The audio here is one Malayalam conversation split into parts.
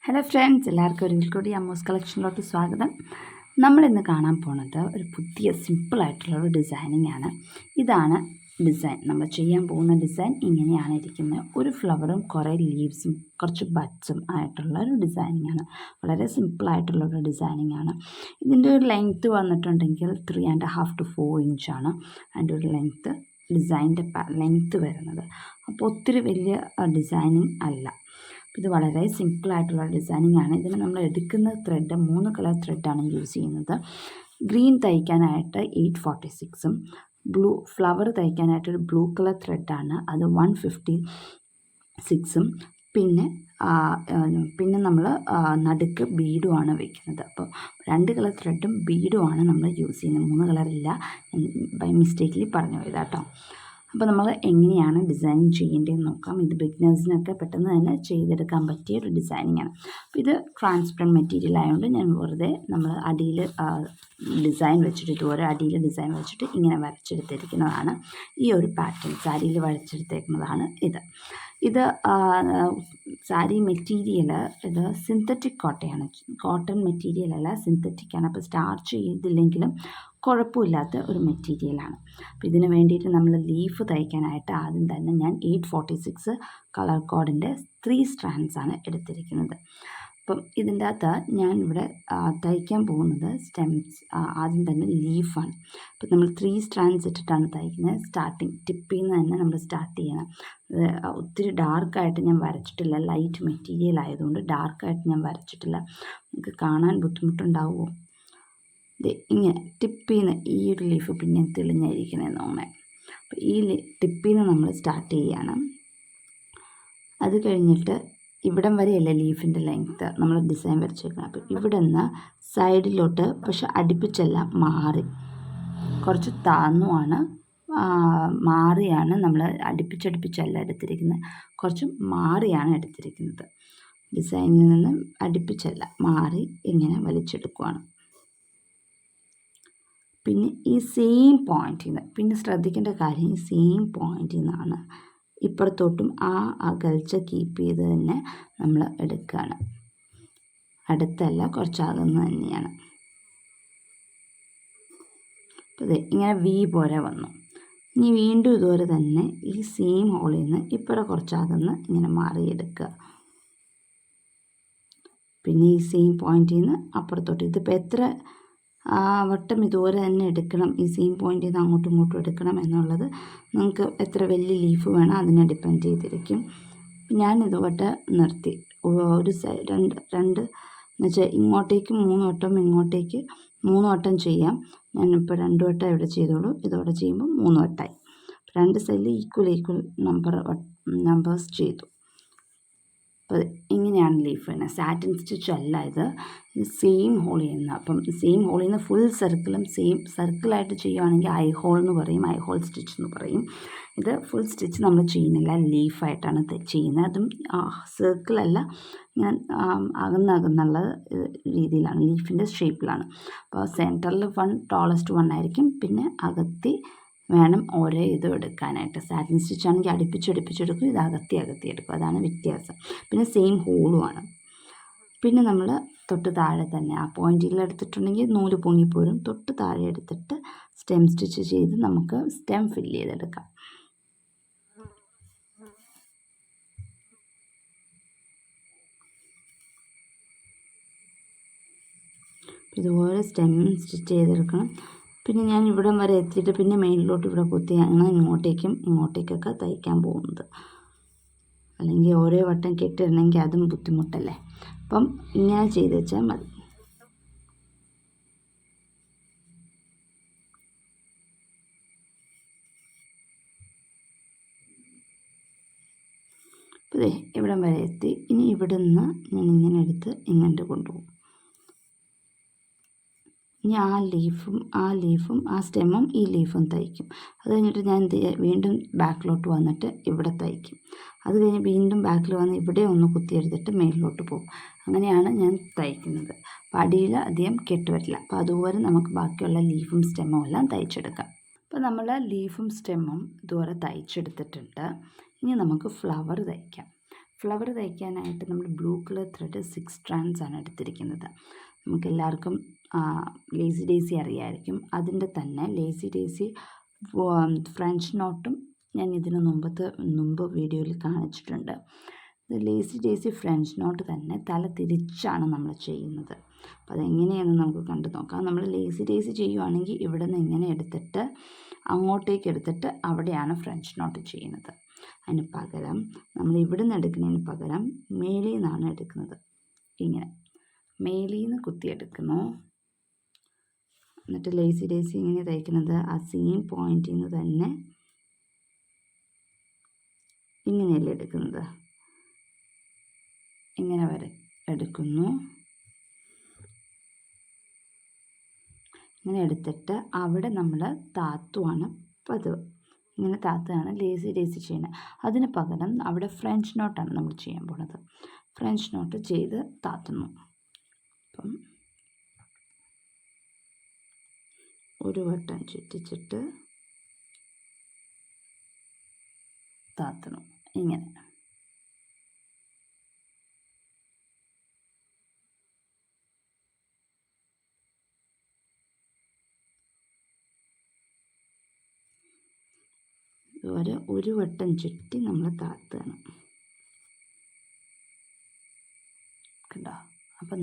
ഹലോ ഫ്രണ്ട്സ്, എല്ലാവർക്കും ഒരിക്കൽ കൂടി അമ്മൂസ് കളക്ഷനിലോട്ട് സ്വാഗതം. നമ്മളിന്ന് കാണാൻ പോണത് ഒരു പുതിയ സിമ്പിളായിട്ടുള്ളൊരു ഡിസൈനിങ് ആണ്. ഇതാണ് ഡിസൈൻ. നമ്മൾ ചെയ്യാൻ പോകുന്ന ഡിസൈൻ ഇങ്ങനെയാണ് ഇരിക്കുന്നത്. ഒരു ഫ്ലവറും കുറേ ലീവ്സും കുറച്ച് ബഡ്സും ആയിട്ടുള്ള ഒരു ഡിസൈനിങ് ആണ്. വളരെ സിമ്പിളായിട്ടുള്ളൊരു ഡിസൈനിങ് ആണ്. ഇതിൻ്റെ ഒരു ലെങ്ത്ത് വന്നിട്ടുണ്ടെങ്കിൽ 3.5 to 4 ഇഞ്ചാണ് അതിൻ്റെ ഒരു ലെങ്ത്ത്, ഡിസൈൻ്റെ ലെങ്ത്ത് വരുന്നത്. അപ്പോൾ ഒത്തിരി വലിയ ഡിസൈനിങ് അല്ല. ഇത് വളരെ സിമ്പിളായിട്ടുള്ള ഡിസൈനിങ് ആണ്. ഇതിന് നമ്മൾ എടുക്കുന്ന ത്രെഡ് 3 കളർ ത്രെഡാണ് യൂസ് ചെയ്യുന്നത്. ഗ്രീൻ തയ്ക്കാനായിട്ട് 846ഉം ബ്ലൂ ഫ്ലവർ തയ്ക്കാനായിട്ടൊരു ബ്ലൂ കളർ ത്രെഡാണ്, അത് 156ഉം പിന്നെ നമ്മൾ നടുക്ക് ബീഡുമാണ് വയ്ക്കുന്നത്. അപ്പോൾ 2 കളർ ത്രെഡും ബീഡുമാണ് നമ്മൾ യൂസ് ചെയ്യുന്നത്. 3 കളറില്ല, ബൈ മിസ്റ്റേക്കിൽ പറഞ്ഞു പോയതാട്ടോ. അപ്പോൾ നമ്മൾ എങ്ങനെയാണ് ഡിസൈനിങ് ചെയ്യേണ്ടതെന്ന് നോക്കാം. ഇത് ബിഗിനേഴ്സിനൊക്കെ പെട്ടെന്ന് തന്നെ ചെയ്തെടുക്കാൻ പറ്റിയ ഒരു ഡിസൈനിങ് ആണ്. അപ്പോൾ ഇത് ട്രാൻസ്പെറൻറ്റ് മെറ്റീരിയൽ ആയതുകൊണ്ട് ഞാൻ വെറുതെ നമ്മൾ അടിയിൽ ഡിസൈൻ വെച്ചിട്ട് ഇതുപോലെ അടിയിൽ ഡിസൈൻ വെച്ചിട്ട് ഇങ്ങനെ വരച്ചെടുത്തിരിക്കുന്നതാണ് ഈ ഒരു പാറ്റേൺ. സാരിയിൽ വരച്ചെടുത്തേക്കുന്നതാണ് ഇത് സാരി മെറ്റീരിയൽ ഇത് സിന്തറ്റിക് കോട്ടൺ മെറ്റീരിയലല്ല, സിന്തറ്റിക്കാണ്. അപ്പോൾ സ്റ്റാർച്ച് ചെയ്തില്ലെങ്കിലും കുഴപ്പമില്ലാത്ത ഒരു മെറ്റീരിയലാണ്. അപ്പോൾ ഇതിന് വേണ്ടിയിട്ട് നമ്മൾ ലീഫ് തയ്ക്കാനായിട്ട് ആദ്യം തന്നെ ഞാൻ 846 കളർ കോഡിൻ്റെ 3 സ്ട്രാൻഡ്സാണ് എടുത്തിരിക്കുന്നത്. അപ്പം ഇതിൻ്റെ അകത്ത് ഞാൻ ഇവിടെ തയ്ക്കാൻ പോകുന്നത് സ്റ്റെംസ്, ആദ്യം തന്നെ ലീഫാണ്. അപ്പം നമ്മൾ 3 സ്ട്രാൻഡ്സ് ഇട്ടിട്ടാണ് തയ്ക്കുന്നത്. സ്റ്റാർട്ടിങ് ടിപ്പിൽ നിന്ന് തന്നെ നമ്മൾ സ്റ്റാർട്ട് ചെയ്യണം. ഒത്തിരി ഡാർക്കായിട്ട് ഞാൻ വരച്ചിട്ടില്ല, ലൈറ്റ് മെറ്റീരിയൽ ആയതുകൊണ്ട് ഡാർക്കായിട്ട് ഞാൻ വരച്ചിട്ടില്ല. നമുക്ക് കാണാൻ ബുദ്ധിമുട്ടുണ്ടാവുമോ? ഇങ്ങനെ ടിപ്പിൽ നിന്ന് ഈ ഒരു ലീഫ് പിന്നെ തെളിഞ്ഞായിരിക്കണമെന്ന് തോന്നേ. അപ്പോൾ ഈ ടിപ്പിൽ നിന്ന് നമ്മൾ സ്റ്റാർട്ട് ചെയ്യുകയാണ്. അത് കഴിഞ്ഞിട്ട് ഇവിടം വരെയല്ല ലീഫിൻ്റെ ലെങ്ത്ത് നമ്മൾ ഡിസൈൻ വരച്ചേക്കണം. അപ്പോൾ ഇവിടെ നിന്ന് സൈഡിലോട്ട്, പക്ഷെ അടുപ്പിച്ചല്ല, കുറച്ച് താന്നുമാണ് മാറിയാണ് നമ്മൾ അടുപ്പിച്ചല്ല എടുത്തിരിക്കുന്നത്, കുറച്ച് മാറിയാണ് എടുത്തിരിക്കുന്നത്. ഡിസൈനിൽ നിന്ന് അടുപ്പിച്ചല്ല, മാറി ഇങ്ങനെ വലിച്ചെടുക്കുവാണ്. പിന്നെ ഈ സെയിം പോയിൻറ്റിൽ നിന്ന്, പിന്നെ ശ്രദ്ധിക്കേണ്ട കാര്യം, ഈ സെയിം പോയിൻറ്റിൽ നിന്നാണ് ഇപ്പുറത്തോട്ടും ആ അകൽച്ച കീപ്പ് ചെയ്ത് തന്നെ നമ്മൾ എടുക്കുകയാണ്. അടുത്തല്ല, കുറച്ചകന്ന് തന്നെയാണ്. അപ്പോൾ ഇങ്ങനെ വി പോലെ വന്നു. ഇനി വീണ്ടും ഇതുപോലെ തന്നെ ഈ സെയിം ഹോളിൽ നിന്ന് ഇപ്പുറം കുറച്ചകന്ന് ഇങ്ങനെ മാറിയെടുക്കുക. പിന്നെ ഈ സെയിം പോയിൻറ്റിൽ നിന്ന് അപ്പുറത്തോട്ട്, ഇതിപ്പോൾ എത്ര വട്ടം ഇതുപോലെ തന്നെ എടുക്കണം, ഈ സെയിം പോയിൻറ്റിൽ നിന്ന് അങ്ങോട്ടും ഇങ്ങോട്ടും എടുക്കണം എന്നുള്ളത് നിങ്ങൾക്ക് എത്ര വലിയ ലീഫ് വേണം അതിനെ ഡിപ്പെൻഡ് ചെയ്തിരിക്കും. ഞാൻ ഇതുപോലെ നിർത്തി. ഒരു സൈഡ് രണ്ട് എന്ന് വെച്ചാൽ ഇങ്ങോട്ടേക്ക് 3 വട്ടം, ഇങ്ങോട്ടേക്ക് 3 വട്ടം ചെയ്യാം. ഞാനിപ്പോൾ 2 വട്ടം ഇവിടെ ചെയ്തോളൂ, ഇതോടെ ചെയ്യുമ്പോൾ 3 വട്ടമായി. 2 സൈഡിൽ ഈക്വൽ നമ്പേഴ്സ് ചെയ്തു. അപ്പോൾ ഇങ്ങനെയാണ് ലീഫ് തന്നെ. സാറ്റിൻ സ്റ്റിച്ച് അല്ല ഇത് സെയിം ഹോളിൽ നിന്ന്. അപ്പം സെയിം ഹോളിൽ നിന്ന് ഫുൾ സർക്കിളും സെയിം സർക്കിളായിട്ട് ചെയ്യുകയാണെങ്കിൽ ഐ ഹോൾ എന്ന് പറയും, ഐ ഹോൾ സ്റ്റിച്ച് എന്ന് പറയും. ഇത് ഫുൾ സ്റ്റിച്ച് നമ്മൾ ചെയ്യുന്നില്ല, ലീഫായിട്ടാണ് ചെയ്യുന്നത്. അതും സർക്കിളല്ല, ഞാൻ അകന്നുള്ള രീതിയിലാണ്, ലീഫിൻ്റെ ഷേപ്പിലാണ്. അപ്പോൾ സെൻറ്ററിൽ 1 ടോളസ്റ്റ് 1 ആയിരിക്കും, പിന്നെ അകത്തി വേണം ഓരോ ഇതും എടുക്കാനായിട്ട്. സാറ്റിൻ സ്റ്റിച്ച് ആണെങ്കിൽ അടുപ്പിച്ചെടുക്കും, ഇത് അകത്തി എടുക്കും, അതാണ് വ്യത്യാസം. പിന്നെ സെയിം ഹോളുമാണ്. പിന്നെ നമ്മൾ തൊട്ട് താഴെ തന്നെ ആ പോയിൻറ്റിൽ എടുത്തിട്ടുണ്ടെങ്കിൽ നൂല് പൊങ്ങിപ്പോരും. തൊട്ട് താഴെ എടുത്തിട്ട് സ്റ്റെം സ്റ്റിച്ച് ചെയ്ത് നമുക്ക് സ്റ്റെം ഫില്ല് ചെയ്തെടുക്കാം. ഇതുപോലെ സ്റ്റെം സ്റ്റിച്ച് ചെയ്തെടുക്കണം. പിന്നെ ഞാൻ ഇവിടം വരെ എത്തിയിട്ട് പിന്നെ മെയിനിലോട്ട് ഇവിടെ കുത്തിയാണ് ഇങ്ങോട്ടേക്കൊക്കെ തയ്ക്കാൻ പോകുന്നത്. അല്ലെങ്കിൽ ഓരോ വട്ടം കെട്ടിടണമെങ്കിൽ അതും ബുദ്ധിമുട്ടല്ലേ. അപ്പം ഇങ്ങനെ ചെയ്ത് വെച്ചാൽ മതി. അപ്പോൾ ഇവിടം വരെ എത്തി. ഇനി ഇവിടെ നിന്ന് ഞാൻ ഇങ്ങനെ എടുത്ത് ഇങ്ങോട്ട് കൊണ്ടുപോകും. ഇനി ആ ലീഫും ആ സ്റ്റെമ്മും ഈ ലീഫും തയ്ക്കും. അത് കഴിഞ്ഞിട്ട് ഞാൻ വീണ്ടും ബാക്കിലോട്ട് വന്നിട്ട് ഇവിടെ തയ്ക്കും. അത് കഴിഞ്ഞ് വീണ്ടും ബാക്കിൽ വന്ന് ഇവിടെ ഒന്ന് കുത്തിയെടുത്തിട്ട് മേലിലോട്ട് പോകും. അങ്ങനെയാണ് ഞാൻ തയ്ക്കുന്നത്. അപ്പോൾ അടിയിൽ അധികം കെട്ടുവരില്ല. അപ്പോൾ അതുപോലെ നമുക്ക് ബാക്കിയുള്ള ലീഫും സ്റ്റെമ്മും എല്ലാം തയ്ച്ചെടുക്കാം. അപ്പോൾ നമ്മൾ ലീഫും സ്റ്റെമ്മും ഇതുപോലെ തയ്ച്ചെടുത്തിട്ടുണ്ട്. ഇനി നമുക്ക് ഫ്ലവർ തയ്ക്കാം. ഫ്ലവർ തയ്ക്കാനായിട്ട് നമ്മൾ ബ്ലൂ കളർ ത്രെഡ് 6 strands ആണ് എടുത്തിരിക്കുന്നത്. നമുക്കെല്ലാവർക്കും ലേസി ഡേസി അറിയാമായിരിക്കും. അതിൻ്റെ തന്നെ ലേസി ഡേസി ഫ്രഞ്ച് നോട്ടും ഞാൻ ഇതിന് മുമ്പ് വീഡിയോയിൽ കാണിച്ചിട്ടുണ്ട്. ഇത് ലേസി ഡേസി ഫ്രഞ്ച് നോട്ട് തന്നെ തല തിരിച്ചാണ് നമ്മൾ ചെയ്യുന്നത്. അപ്പോൾ അതെങ്ങനെയാണെന്ന് നമുക്ക് കണ്ടു നോക്കാം. നമ്മൾ ലേസി ഡേസി ചെയ്യുവാണെങ്കിൽ ഇവിടെ നിന്ന് ഇങ്ങനെ എടുത്തിട്ട് അങ്ങോട്ടേക്ക് എടുത്തിട്ട് അവിടെയാണ് ഫ്രഞ്ച് നോട്ട് ചെയ്യുന്നത്. അതിന് പകരം നമ്മൾ ഇവിടെ നിന്ന് എടുക്കുന്നതിന് പകരം മേലിൽ നിന്നാണ് എടുക്കുന്നത്. ഇങ്ങനെ മേലിൽ നിന്ന് കുത്തിയെടുക്കുന്നു. എന്നിട്ട് ലേസി ഡേസി ഇങ്ങനെ തയ്ക്കുന്നത് ആ സെയിം പോയിന്റിൽ നിന്ന് തന്നെ ഇങ്ങനെയല്ലേ എടുക്കുന്നത്. ഇങ്ങനെ വരെ എടുക്കുന്നു. ഇങ്ങനെ എടുത്തിട്ട് അവിടെ നമ്മൾ താത്തുവാണ് പതിവ്. ഇങ്ങനെ താത്തുകയാണ് ലേസി ഡേസി ചെയ്യുന്നത്. അതിന് പകരം അവിടെ ഫ്രഞ്ച് നോട്ടാണ് നമ്മൾ ചെയ്യാൻ പോകുന്നത്. ഫ്രഞ്ച് നോട്ട് ചെയ്ത് താത്തുന്നു. അപ്പം ഒരു വട്ടം ചുറ്റിച്ചിട്ട് താത്തണം. ഇങ്ങനെ ഇതുപോലെ ഒരു വട്ടം ചുറ്റി നമ്മൾ താത്തുകയാണ്. കണ്ടോ? അപ്പോൾ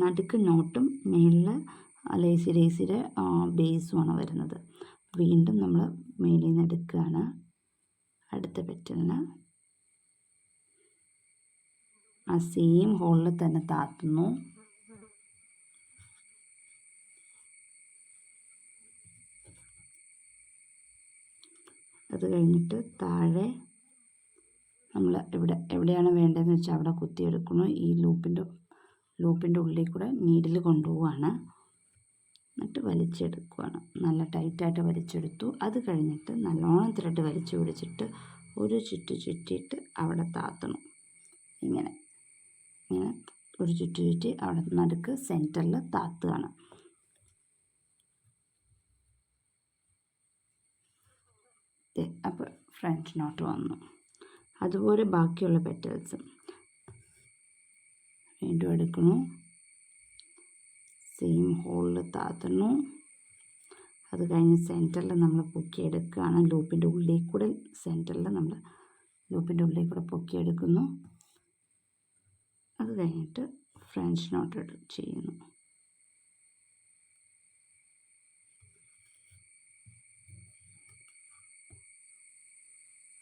നടുക്ക് നോട്ടും മേളിൽ ലേസി ഡേസിയുടെ ബേസുമാണ് വരുന്നത്. വീണ്ടും നമ്മൾ മേളിൽ നിന്ന് എടുക്കുകയാണ്. അടുത്ത പെറ്റലിന് ആ സെയിം ഹോളിൽ തന്നെ താത്തുന്നു. അത് കഴിഞ്ഞിട്ട് താഴെ നമ്മൾ എവിടെയാണ് വേണ്ടതെന്ന് വെച്ചാൽ അവിടെ കുത്തിയെടുക്കുന്നു. ഈ ലൂപ്പിൻ്റെ ഉള്ളിൽ കൂടെ നീഡിൽ കൊണ്ടുപോവുകയാണ്. എന്നിട്ട് വലിച്ചെടുക്കുകയാണ്. നല്ല ടൈറ്റായിട്ട് വലിച്ചെടുത്തു. അത് കഴിഞ്ഞിട്ട് നല്ലോണം ത്രെഡ് വലിച്ചു പിടിച്ചിട്ട് ഒരു ചുറ്റിയിട്ട് അവിടെ താത്തണം. ഇങ്ങനെ ഒരു ചുറ്റി അവിടെ നടുക്ക് സെൻറ്ററിൽ താത്തുകയാണ്. അപ്പോൾ ഫ്രഞ്ച് നോട്ട് വന്നു. അതുപോലെ ബാക്കിയുള്ള പെറ്റൽസും വീണ്ടും എടുക്കുന്നു. സെയിം ഹോളിൽ താത്തുന്നു. അത് കഴിഞ്ഞ് സെൻറ്ററിൽ നമ്മൾ പൊക്കിയെടുക്കുകയാണ്. ലൂപ്പിൻ്റെ ഉള്ളിൽ കൂടെ പൊക്കിയെടുക്കുന്നു. അത് കഴിഞ്ഞിട്ട് ഫ്രഞ്ച് നോട്ട് ചെയ്യുന്നു.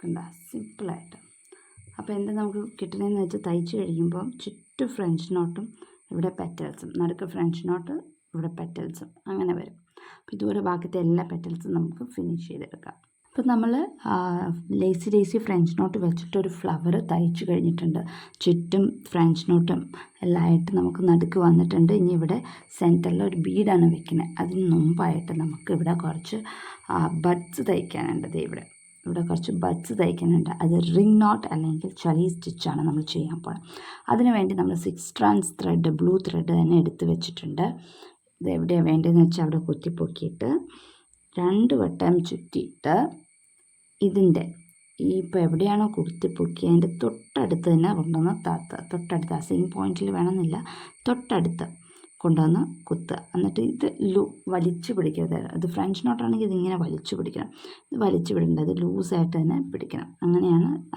കണ്ട സിമ്പിളായിട്ട്. അപ്പോൾ എന്താ നമുക്ക് കിട്ടുന്നതെന്ന് വെച്ചാൽ തയ്ച്ച് കഴിയുമ്പോൾ ചുറ്റും ഫ്രഞ്ച് നോട്ടും ഇവിടെ പെറ്റൽസും, നടുക്ക് ഫ്രഞ്ച് നോട്ട് ഇവിടെ പെറ്റൽസും അങ്ങനെ വരും. അപ്പോൾ ഇതുപോലെ ബാക്കിത്തെ എല്ലാ പെറ്റൽസും നമുക്ക് ഫിനിഷ് ചെയ്തെടുക്കാം. അപ്പോൾ നമ്മൾ ലേസി ഡേസി ഫ്രഞ്ച് നോട്ട് വെച്ചിട്ടൊരു ഫ്ലവർ തയ്ച്ച് കഴിഞ്ഞിട്ടുണ്ട്. ചുറ്റും ഫ്രഞ്ച് നോട്ടും എല്ലാം ആയിട്ട് നമുക്ക് നടുക്ക് വന്നിട്ടുണ്ട്. ഇനി ഇവിടെ സെൻറ്ററിൽ ഒരു ബീഡാണ് വെക്കുന്നത്. അതിന് മുമ്പായിട്ട് നമുക്ക് ഇവിടെ കുറച്ച് ബഡ്സ് തയ്ക്കാനുണ്ട്. ഇവിടെ കുറച്ച് ബഡ്സ് തയ്ക്കാനുണ്ട്. അത് റിംഗ് നോട്ട് അല്ലെങ്കിൽ ചളി സ്റ്റിച്ചാണ് നമ്മൾ ചെയ്യാൻ പോകുന്നത്. അതിനുവേണ്ടി നമ്മൾ 6 strands ത്രെഡ്, ബ്ലൂ ത്രെഡ് തന്നെ എടുത്ത് വെച്ചിട്ടുണ്ട്. ഇത് എവിടെയാണ് വേണ്ടതെന്ന് വെച്ചാൽ അവിടെ കുത്തിപ്പൊക്കിയിട്ട് 2 വട്ടം ചുറ്റിയിട്ട് ഇതിൻ്റെ ഇപ്പോൾ എവിടെയാണോ കുത്തിപ്പൊക്കി അതിൻ്റെ തൊട്ടടുത്ത് തന്നെ കൊണ്ടുവന്ന് തൊട്ടടുത്ത് ആ സെയിം പോയിന്റിൽ വേണമെന്നില്ല, തൊട്ടടുത്ത് കൊണ്ടുവന്ന് കുത്തുക. എന്നിട്ട് ഇത് വലിച്ചു പിടിക്കരുത്. അത് ഫ്രഞ്ച് നോട്ടാണെങ്കിൽ ഇതിങ്ങനെ വലിച്ചു പിടിക്കണം. ഇത് വലിച്ചു വിടേണ്ടത് അത് ലൂസായിട്ട് തന്നെ പിടിക്കണം.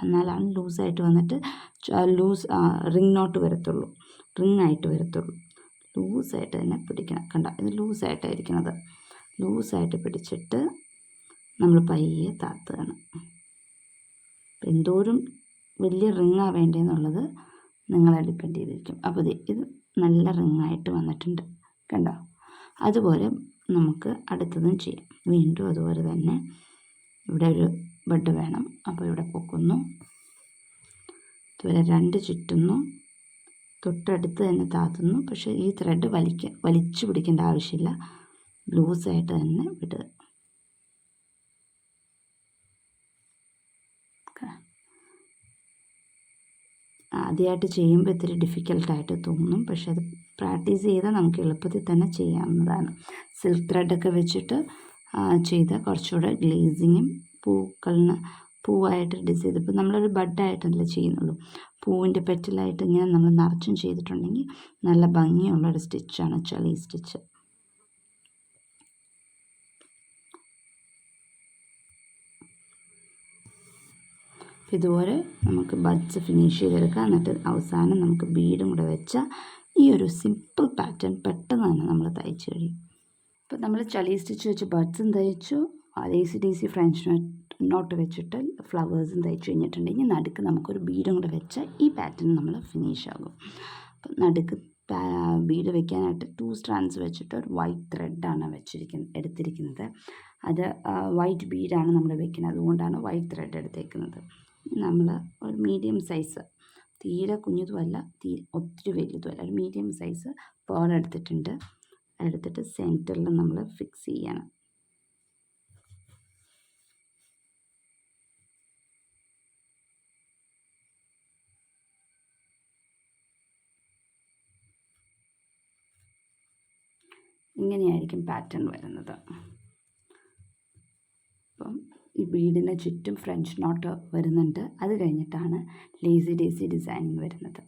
എന്നാലാണ് ലൂസായിട്ട് വന്നിട്ട് റിംഗ് നോട്ട് വരത്തുള്ളൂ, റിംഗ് ആയിട്ട് വരത്തുള്ളൂ. ലൂസായിട്ട് തന്നെ പിടിക്കണം. കണ്ട, ഇത് ലൂസായിട്ടായിരിക്കുന്നത്. ലൂസായിട്ട് പിടിച്ചിട്ട് നമ്മൾ പയ്യെ താത്തുകയാണ്. എന്തോരം വലിയ റിങ്ങാണ് വേണ്ടതെന്നുള്ളത് നിങ്ങളെ ഡിപ്പെൻഡ് ചെയ്തിരിക്കും. അപ്പോൾ ഇത് നല്ല റിങ്ങായിട്ട് വന്നിട്ടുണ്ട്. കണ്ടോ? അതുപോലെ നമുക്ക് അടുത്തതും ചെയ്യാം. വീണ്ടും അതുപോലെ തന്നെ ഇവിടെ ഒരു ബഡ് വേണം. അപ്പോൾ ഇവിടെ പൊക്കുന്നു. ഇതുപോലെ 2 ചുറ്റുന്നു. തൊട്ടടുത്ത് തന്നെ താത്തുന്നു. പക്ഷേ ഈ ത്രെഡ് വലിച്ചു പിടിക്കേണ്ട ആവശ്യമില്ല. ലൂസായിട്ട് തന്നെ വിടുക. ആദ്യമായിട്ട് ചെയ്യുമ്പോൾ ഇത്തിരി ഡിഫിക്കൽട്ടായിട്ട് തോന്നും. പക്ഷെ അത് പ്രാക്ടീസ് ചെയ്താൽ നമുക്ക് എളുപ്പത്തിൽ തന്നെ ചെയ്യാവുന്നതാണ്. സിൽക്ക് ത്രെഡൊക്കെ വെച്ചിട്ട് ചെയ്താൽ കുറച്ചുകൂടെ ഗ്ലേസിങ്ങും പൂവായിട്ട് ഡിസൈൻ ചെയ്ത് ഇപ്പോൾ നമ്മളൊരു ബഡായിട്ടല്ലേ ചെയ്യുന്നുള്ളൂ. പൂവിൻ്റെ പെറ്റലായിട്ട് ഇങ്ങനെ നമ്മൾ നിറച്ചും ചെയ്തിട്ടുണ്ടെങ്കിൽ നല്ല ഭംഗിയുള്ളൊരു സ്റ്റിച്ചാണ് ചളി സ്റ്റിച്ച്. ഇതുപോലെ നമുക്ക് ബഡ്സ് ഫിനിഷ് ചെയ്തെടുക്കാം. എന്നിട്ട് അവസാനം നമുക്ക് ബീഡും കൂടെ വെച്ചാൽ ഈ ഒരു സിമ്പിൾ പാറ്റേൺ പെട്ടെന്ന് തന്നെ നമ്മൾ തയ്ച്ച് കഴിയും. ഇപ്പോൾ നമ്മൾ ചളി സ്റ്റിച്ച് വെച്ച് ബഡ്സും തയ്ച്ചു, ലേസി ഡേസി ഫ്രഞ്ച് നോട്ട് വെച്ചിട്ട് ഫ്ലവേഴ്സും തയ്ച്ചു കഴിഞ്ഞിട്ടുണ്ടെങ്കിൽ നടുക്ക് നമുക്കൊരു ബീഡും കൂടെ വെച്ചാൽ ഈ പാറ്റേൺ നമ്മൾ ഫിനിഷ് ആകും. അപ്പം നടുക്ക് ബീഡ് വെക്കാനായിട്ട് 2 സ്ട്രാൻഡ്സ് വെച്ചിട്ട് ഒരു വൈറ്റ് ത്രെഡാണ് എടുത്തിരിക്കുന്നത്. അത് വൈറ്റ് ബീഡാണ് നമ്മൾ വെക്കുന്നത്, അതുകൊണ്ടാണ് വൈറ്റ് ത്രെഡ് എടുത്തേക്കുന്നത്. നമ്മൾ ഒരു മീഡിയം സൈസ്, തീരെ കുഞ്ഞതുമല്ല ഒത്തിരി വലുതുമല്ല, ഒരു മീഡിയം സൈസ് പേൾ എടുത്തിട്ട് സെൻറ്ററിൽ നമ്മൾ ഫിക്സ് ചെയ്യണം. ഇങ്ങനെയായിരിക്കും പാറ്റേൺ വരുന്നത്. അപ്പം ഈ ബീഡിന് ചുറ്റും ഫ്രഞ്ച് നോട്ട് വരുന്നുണ്ട്. അത് കഴിഞ്ഞിട്ടാണ് ലേസി ഡേസി ഡിസൈനിങ് വരുന്നത്.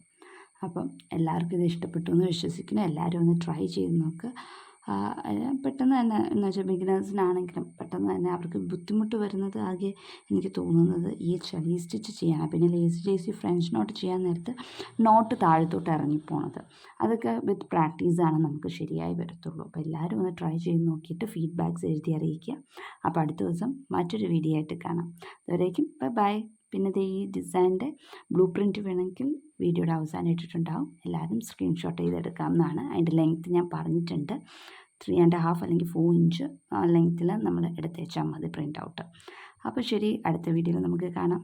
അപ്പം എല്ലാവർക്കും ഇത് ഇഷ്ടപ്പെട്ടു എന്ന് വിശ്വസിക്കുന്നു. എല്ലാവരും ഒന്ന് ട്രൈ ചെയ്ത് നോക്ക്. പെട്ടെന്ന് തന്നെ എന്ന് വെച്ചാൽ ബിഗിനേഴ്സിനാണെങ്കിലും പെട്ടെന്ന് തന്നെ അവർക്ക് ബുദ്ധിമുട്ട് വരുന്നത് ആകെ എനിക്ക് തോന്നുന്നത് ഈ ചളി സ്റ്റിച്ച് ചെയ്യാനാണ്. പിന്നെ ലേസി ഡേസി ഫ്രഞ്ച് നോട്ട് ചെയ്യാൻ നേരത്ത് നോട്ട് താഴത്തോട്ട് ഇറങ്ങിപ്പോണത്, അതൊക്കെ വിത്ത് പ്രാക്ടീസാണ് നമുക്ക് ശരിയായി വരത്തുള്ളൂ. അപ്പോൾ എല്ലാവരും ഒന്ന് ട്രൈ ചെയ്ത് നോക്കിയിട്ട് ഫീഡ്ബാക്ക്സ് എഴുതി അറിയിക്കുക. അപ്പോൾ അടുത്ത ദിവസം മറ്റൊരു വീഡിയോ ആയിട്ട് കാണാം. അതുവരേക്കും ബൈ. പിന്നെ ഈ ഡിസൈനിൻ്റെ ബ്ലൂ പ്രിൻറ്റ് വേണമെങ്കിൽ വീഡിയോയുടെ അവസാനം ഇട്ടിട്ടുണ്ടാവും, എല്ലാവരും സ്ക്രീൻഷോട്ട് ചെയ്തെടുക്കാവുന്നതാണ്. അതിൻ്റെ ലെങ്ത്ത് ഞാൻ പറഞ്ഞിട്ടുണ്ട്, 3.5 അല്ലെങ്കിൽ 4 ഇഞ്ച് ലെങ്ത്തിൽ നമ്മൾ എടുത്തേച്ചാൽ മതി പ്രിൻ്റ് ഔട്ട്. അപ്പോൾ ശരി, അടുത്ത വീഡിയോയിൽ നമുക്ക് കാണാം.